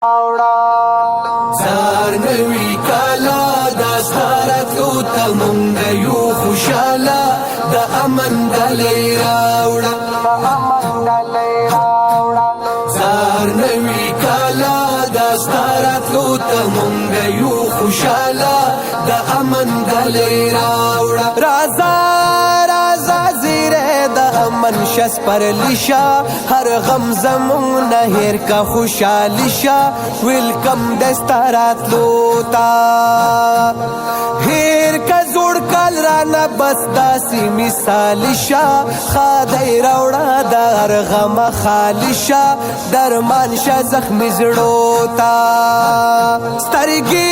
زار نوی کالا دا ستارتلو تا منگا یو خوشالا دا امن دلی راوڑا زار نوی کالا دا ستارتلو تا منگا یو خوشالا دا امن دلی راوڑا رازا من شس پر لشا ہر غم زمون نہر کا خوشحالی شا ویلکم دستارات لوتا ہیر کا زوڑ کال رانا بس داسی مثالی شا خادای روڑا در غم خالی شا درمان شا زخمی زڑوتا سترگی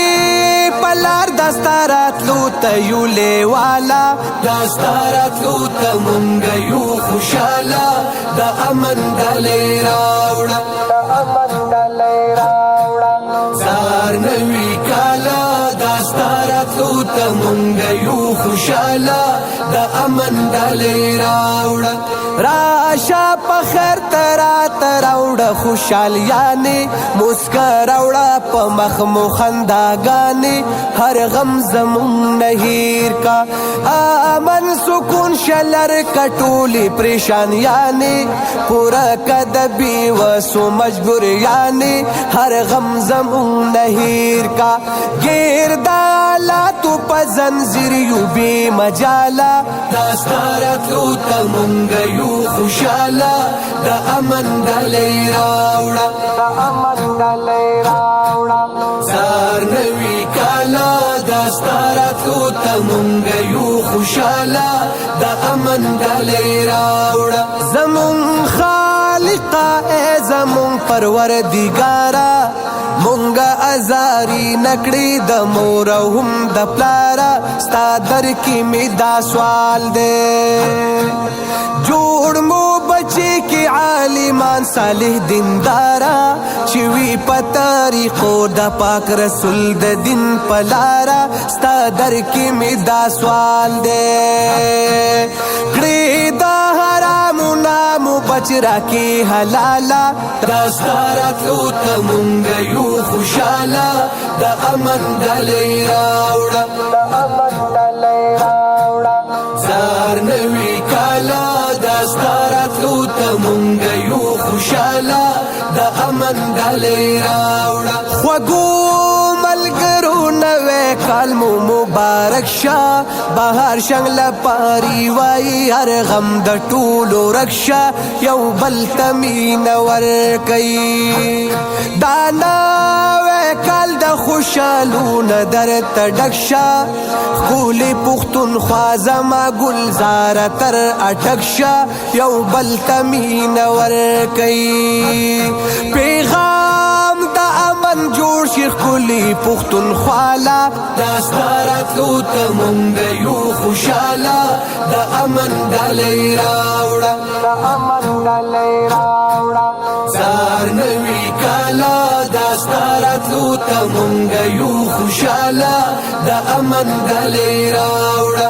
پلار دستارات لوتا یو لیوالا دستارات لوتا منگا یو خوشالا دا امن دلی راوڑا زار نوی کالا دا ستارتلو تا منگا یو خوشالا دا امن دلی راوڑا راشا پخیر ترات راوڑا خوشحال یعنی مسکر راوڑا پا مخمو خنداگانی ہر غم زمون نہیر کا آمن سکون شلر کٹولی پریشان یعنی پورا کدبی وسو مجبور یعنی ہر غم زمون نہیر کا گردالا تو پا زنزیر یو بی مجالا داستارتلو تا منگا یو خوشالا دا امن دلی راوڑا زار نوی کالا داستارتلو تا منگا یو خوشالا دا امن دلی راوڑا زمون خالقا اے زمون پروردگارا مونگا ازاری نکڑی دا مورا هم دا پلارا ستا در کی می دا سوال دے جوڑ مو بچے کی عالمان صالح دندارا چوی پا تاریخو دا پاک رسول دا دن پلارا ستا در کی می دا سوال دے کڑی دا حرامو نامو بچ را کی حلالا داستارتلو تا منگا یو خوشالا دا امن دلی راوڑا زار نوی کالا داستارتلو تا منگا یو خوشالا دا امن دلی راوڑا خوگو ملگرو نوے کالمو مبارک شا بہار شنگ لپاری وائی ہر غم دا طولو رکشا یو بلتمین ورکی دانا کال دا خوشالون در تڈکشا خولی پختون خوازما گلزار تر اٹکشا یو بلتمین ورکی پیغام دا امن جوڑ شیخ کلی پختون خوالا داستارتلو تا منگا یو خوشالا دا امن دلی راوڑا زار نوی کالا داستارتلو تا منگا یو خوشالا دا امن دلی راوڑا